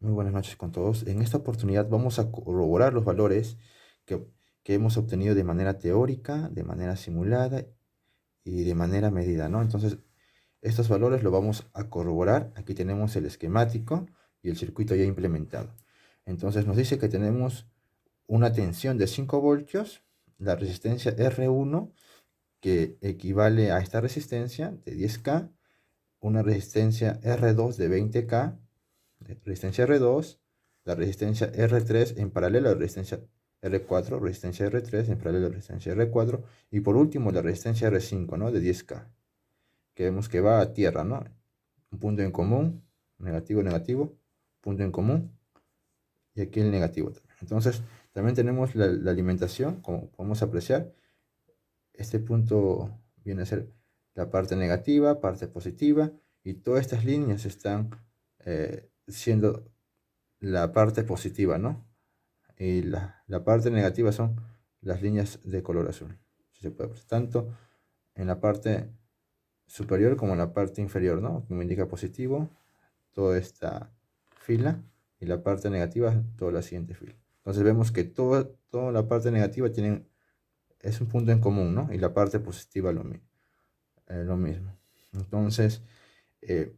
Muy buenas noches con todos. En esta oportunidad vamos a corroborar los valores que, que hemos obtenido de manera teórica, de manera simulada y de manera medida, ¿no? Entonces, estos valores los vamos a corroborar. Aquí tenemos el esquemático y el circuito ya implementado. Entonces, nos dice que tenemos una tensión de 5 voltios, la resistencia R1, que equivale a esta resistencia de 10K, una resistencia R2 de 20K, resistencia R2, la resistencia R3 en paralelo a la resistencia R4, resistencia R3 en paralelo a la resistencia R4, y por último la resistencia R5, ¿no? De 10K, que vemos que va a tierra, ¿no? Un punto en común, negativo, negativo, punto en común, y aquí el negativo también. Entonces, también tenemos la alimentación, como podemos apreciar, este punto viene a ser la parte negativa, parte positiva, y todas estas líneas están siendo la parte positiva, ¿no? Y la parte negativa son las líneas de color azul. Si se puede ver, tanto en la parte superior como en la parte inferior, ¿no? Que me indica positivo, toda esta fila, y la parte negativa, toda la siguiente fila. Entonces vemos que toda la parte negativa es un punto en común, ¿no? Y la parte positiva lo mismo. Entonces, eh,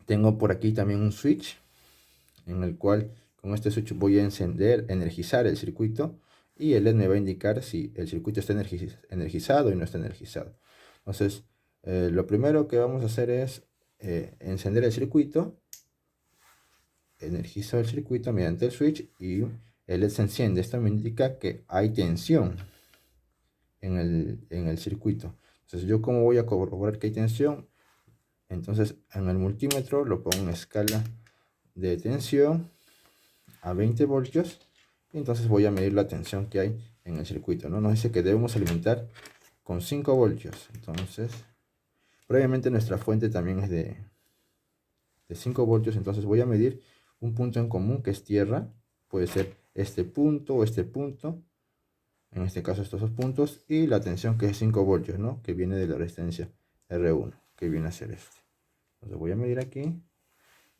tengo por aquí también un switch en el cual con este switch voy a energizar el circuito, y el LED me va a indicar si el circuito está energizado y no está energizado. Entonces, lo primero que vamos a hacer es encender el circuito, energizo el circuito mediante el switch y el LED se enciende. Esto me indica que hay tensión en el circuito. Entonces, ¿yo cómo voy a corroborar que hay tensión? Entonces, en el multímetro lo pongo en escala de tensión a 20 voltios, y entonces voy a medir la tensión que hay en el circuito, ¿no? Nos dice que debemos alimentar con 5 voltios. Entonces, previamente nuestra fuente también es de 5 voltios. Entonces voy a medir un punto en común que es tierra. Puede ser este punto o este punto, en este caso estos dos puntos, y la tensión que es 5 voltios, ¿no? Que viene de la resistencia R1, que viene a ser este. Entonces voy a medir aquí,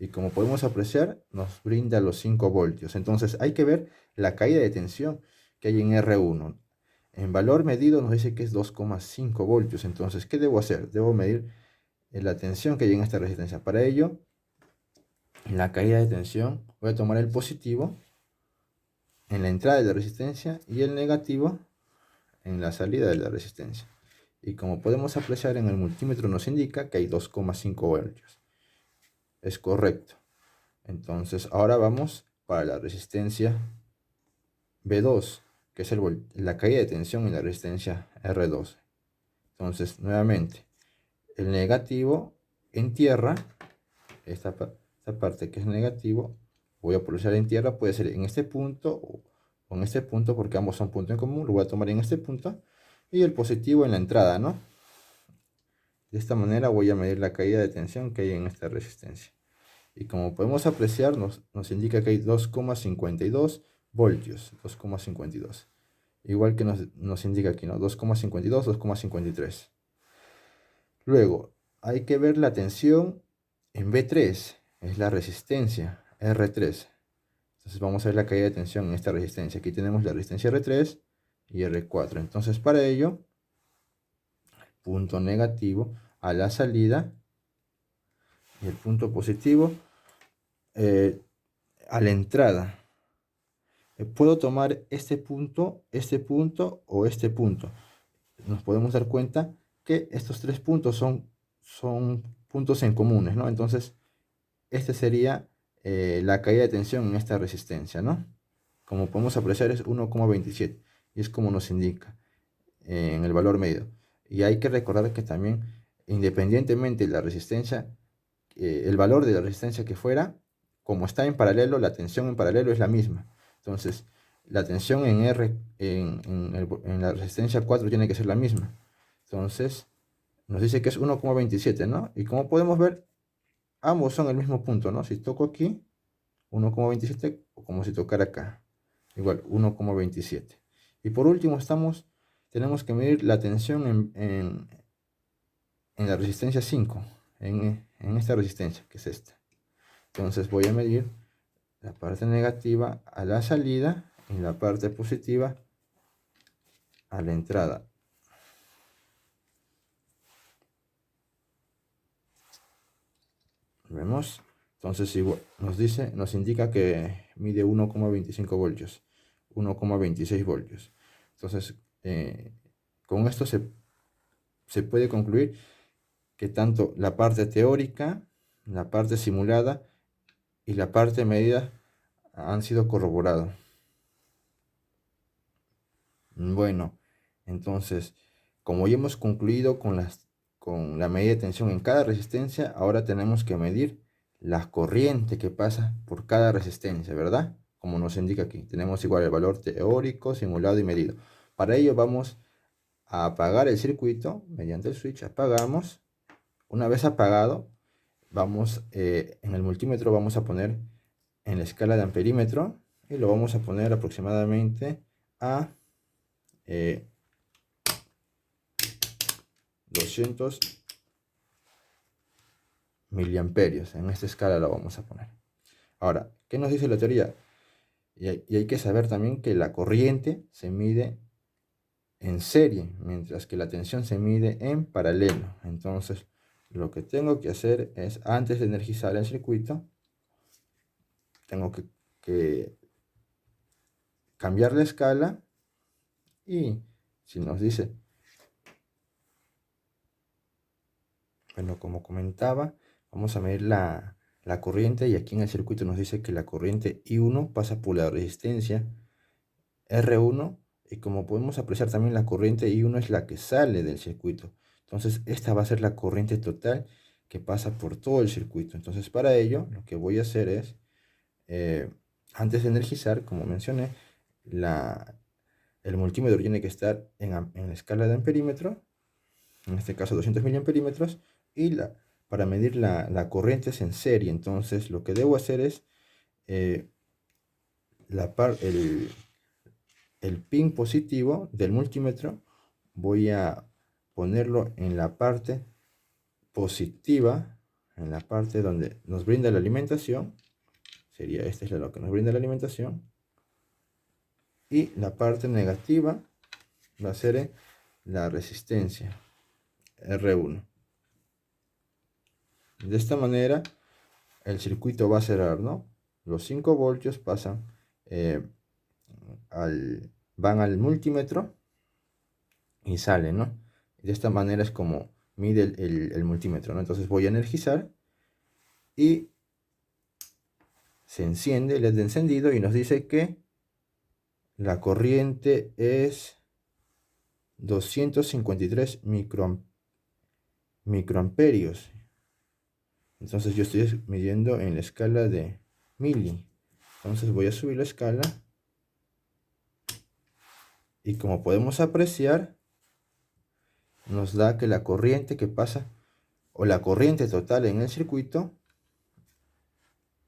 y como podemos apreciar, nos brinda los 5 voltios. Entonces hay que ver la caída de tensión que hay en R1. En valor medido nos dice que es 2,5 voltios. Entonces, ¿qué debo hacer? Debo medir la tensión que hay en esta resistencia. Para ello, en la caída de tensión, voy a tomar el positivo en la entrada de la resistencia y el negativo en la salida de la resistencia. Y como podemos apreciar, en el multímetro nos indica que hay 2,5 voltios. Es correcto. Entonces, ahora vamos para la resistencia B2, que es la caída de tensión en la resistencia R2. Entonces, nuevamente, el negativo en tierra, esta parte que es negativo, voy a pulsar en tierra, puede ser en este punto o en este punto, porque ambos son puntos en común, lo voy a tomar en este punto, y el positivo en la entrada, ¿no? De esta manera voy a medir la caída de tensión que hay en esta resistencia. Y como podemos apreciar, nos indica que hay 2,52 voltios, 2,52. Igual que nos indica aquí, ¿no? 2,52, 2,53. Luego, hay que ver la tensión en B3, es la resistencia R3. Entonces vamos a ver la caída de tensión en esta resistencia. Aquí tenemos la resistencia R3 y R4. Entonces, para ello, punto negativo a la salida y el punto positivo a la entrada. Puedo tomar este punto o este punto. Nos podemos dar cuenta que estos tres puntos son puntos en comunes, ¿no? Entonces, este sería la caída de tensión en esta resistencia, ¿no? Como podemos apreciar, es 1,27, y es como nos indica en el valor medido. Y hay que recordar que también, independientemente de la resistencia, el valor de la resistencia que fuera, como está en paralelo, la tensión en paralelo es la misma. Entonces, la tensión en R, en la resistencia 4 tiene que ser la misma. Entonces, nos dice que es 1,27, ¿no? Y como podemos ver, ambos son el mismo punto, ¿no? Si toco aquí, 1,27, o como si tocara acá, igual, 1,27. Y por último, tenemos que medir la tensión en la resistencia 5, en esta resistencia, que es esta. Entonces voy a medir la parte negativa a la salida y la parte positiva a la entrada. ¿Vemos? Entonces igual, nos indica que mide 1,25 voltios, 1,26 voltios. Entonces, con esto se puede concluir que tanto la parte teórica, la parte simulada y la parte medida han sido corroborados. Bueno, entonces, como ya hemos concluido con la medida de tensión en cada resistencia, ahora tenemos que medir la corriente que pasa por cada resistencia, ¿verdad? Como nos indica aquí, tenemos igual el valor teórico, simulado y medido. Para ello vamos a apagar el circuito mediante el switch, apagamos. Una vez apagado, en el multímetro vamos a poner en la escala de amperímetro y lo vamos a poner aproximadamente a 200 miliamperios. En esta escala lo vamos a poner. Ahora, ¿qué nos dice la teoría? Y hay que saber también que la corriente se mide en serie, mientras que la tensión se mide en paralelo. Entonces, lo que tengo que hacer es, antes de energizar el circuito, tengo que cambiar la escala. Y si nos dice, bueno, como comentaba, vamos a medir la corriente, y aquí en el circuito nos dice que la corriente I1 pasa por la resistencia R1, y como podemos apreciar también, la corriente I1 es la que sale del circuito. Entonces esta va a ser la corriente total que pasa por todo el circuito. Entonces para ello lo que voy a hacer es, antes de energizar, como mencioné, el multímetro tiene que estar en la escala de amperímetro, en este caso 200 miliamperimetros, y para medir la corriente es en serie. Entonces lo que debo hacer es, el pin positivo del multímetro voy a ponerlo en la parte positiva, en la parte donde nos brinda la alimentación. Sería esta es lo que nos brinda la alimentación, y la parte negativa va a ser la resistencia R1. De esta manera el circuito va a cerrar, ¿no? Los 5 voltios pasan, van al multímetro y salen, ¿no? De esta manera es como mide el multímetro, ¿no? Entonces voy a energizar y se enciende el LED de encendido y nos dice que la corriente es 253 microamperios. Entonces yo estoy midiendo en la escala de mili. Entonces voy a subir la escala, y como podemos apreciar, nos da que la corriente que pasa, o la corriente total en el circuito,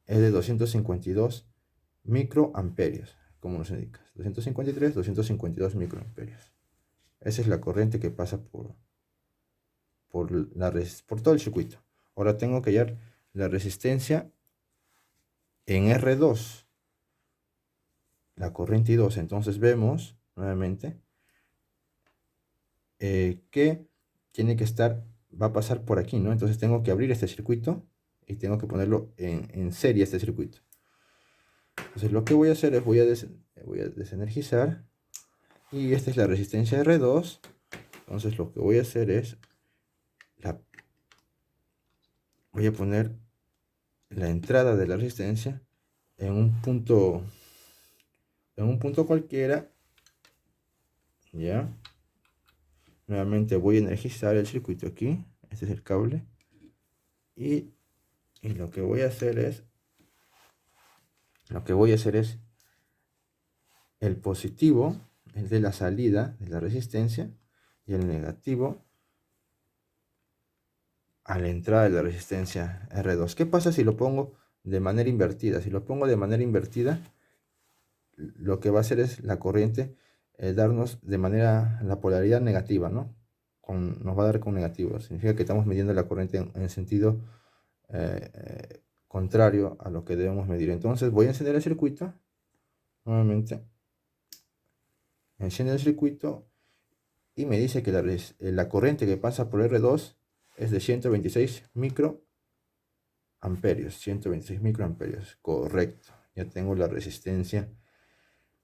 es de 252 microamperios, como nos indica, 252 microamperios. Esa es la corriente que pasa por todo el circuito. Ahora tengo que hallar la resistencia en R2, la corriente I2. Entonces vemos nuevamente que tiene que estar, va a pasar por aquí, ¿no? Entonces tengo que abrir este circuito y tengo que ponerlo en serie, este circuito. Entonces lo que voy a hacer es, voy a desenergizar, y esta es la resistencia R2. Entonces lo que voy a hacer es, voy a poner la entrada de la resistencia en un punto cualquiera, ya. Nuevamente voy a energizar el circuito aquí, este es el cable, y lo que voy a hacer es, el positivo, el de la salida de la resistencia, y el negativo a la entrada de la resistencia R2. ¿Qué pasa si lo pongo de manera invertida? Si lo pongo de manera invertida, lo que va a hacer es la corriente, darnos de manera la polaridad negativa, ¿no? Nos va a dar con negativo. Significa que estamos midiendo la corriente en sentido contrario a lo que debemos medir. Entonces voy a encender el circuito. Nuevamente, enciende el circuito y me dice que la corriente que pasa por R2 es de 126 microamperios. 126 microamperios, correcto. Ya tengo la resistencia,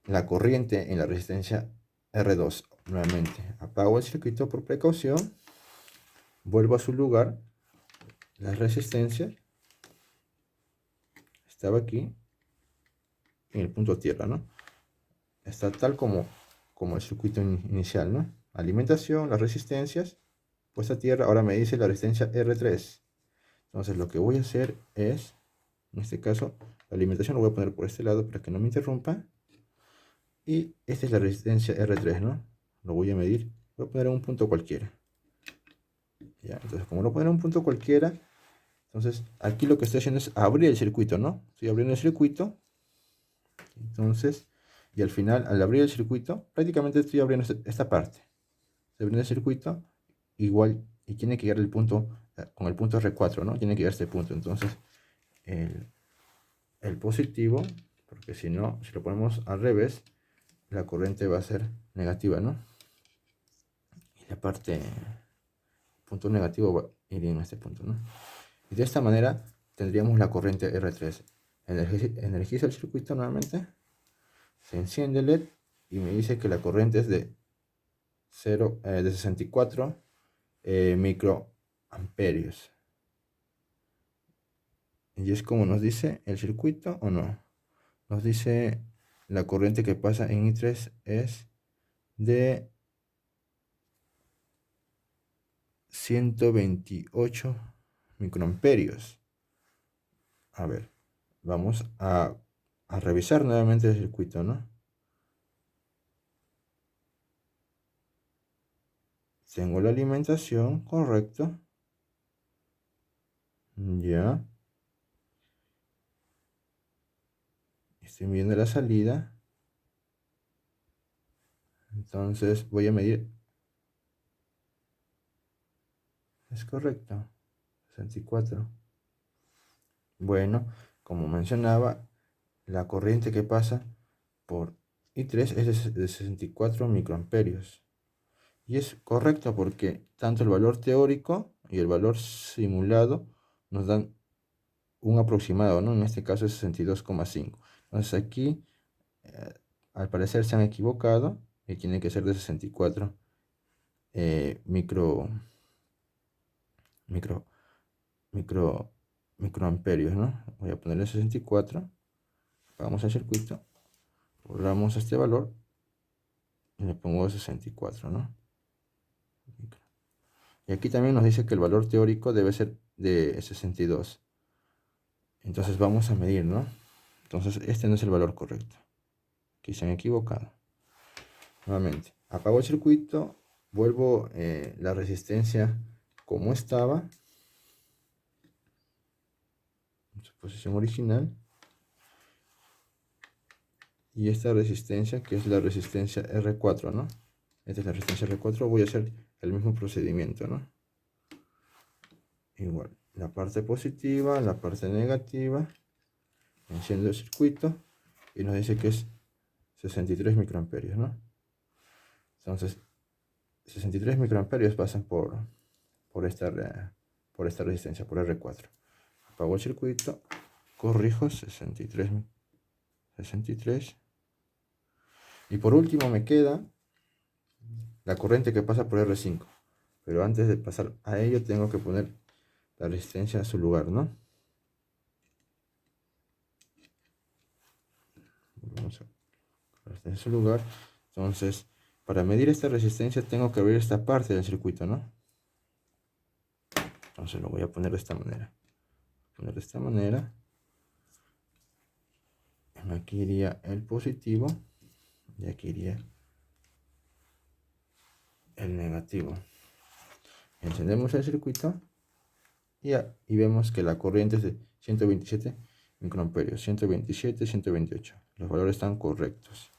la corriente en la resistencia R2. Nuevamente, apago el circuito por precaución. Vuelvo a su lugar. Las resistencias. Estaba aquí en el punto tierra, ¿no? Está tal como el circuito inicial, ¿no? Alimentación, las resistencias, puesta a tierra. Ahora me dice la resistencia R3. Entonces lo que voy a hacer es, en este caso, la alimentación lo voy a poner por este lado para que no me interrumpa. Y esta es la resistencia R3, ¿no? Lo voy a medir. Voy a poner en un punto cualquiera. Ya, entonces como lo pongo en un punto cualquiera, entonces aquí lo que estoy haciendo es abrir el circuito, ¿no? Estoy abriendo el circuito. Entonces, y al final, al abrir el circuito, prácticamente estoy abriendo esta parte. Estoy abriendo el circuito, igual, y tiene que llegar el punto, con el punto R4, ¿no? Tiene que llegar a este punto. Entonces, el positivo, porque si no, si lo ponemos al revés, la corriente va a ser negativa, ¿no? Y la parte, punto negativo va a ir en este punto, ¿no? Y de esta manera tendríamos la corriente R3. Energiza el circuito nuevamente. Se enciende el LED y me dice que la corriente es de 64 microamperios. Y es como nos dice el circuito, ¿o no? Nos dice la corriente que pasa en I3 es de 128 microamperios. A ver, vamos a revisar nuevamente el circuito, ¿no? Tengo la alimentación, correcto. Ya. Estoy midiendo la salida. Entonces voy a medir. Es correcto. 64. Bueno, como mencionaba, la corriente que pasa por I3 es de 64 microamperios. Y es correcto porque tanto el valor teórico y el valor simulado nos dan un aproximado, ¿no? En este caso es 62,5. Entonces aquí, al parecer se han equivocado y tiene que ser de 64 microamperios, ¿no? Voy a ponerle 64. Apagamos el circuito, borramos este valor y le pongo 64, ¿no? Y aquí también nos dice que el valor teórico debe ser de 62. Entonces vamos a medir, ¿no? Entonces este no es el valor correcto. Aquí se han equivocado. Nuevamente, apago el circuito, vuelvo la resistencia como estaba, en su posición original. Y esta resistencia, que es la resistencia R4, ¿no? Esta es la resistencia R4, voy a hacer el mismo procedimiento, ¿no? Igual, la parte positiva, la parte negativa. Enciendo el circuito y nos dice que es 63 microamperios, ¿no? Entonces, 63 microamperios pasan por esta resistencia, por R4. Apago el circuito, corrijo 63. Y por último me queda la corriente que pasa por R5. Pero antes de pasar a ello tengo que poner la resistencia a su lugar, ¿no? Vamos a la resistencia a su lugar. Entonces, para medir esta resistencia tengo que abrir esta parte del circuito, ¿no? Entonces lo voy a poner de esta manera. Aquí iría el positivo y aquí iría el negativo. Encendemos el circuito y vemos que la corriente es de 127 microamperios, 127, 128. Los valores están correctos.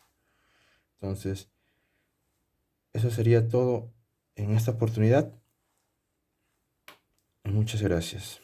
Entonces, eso sería todo en esta oportunidad. Muchas gracias.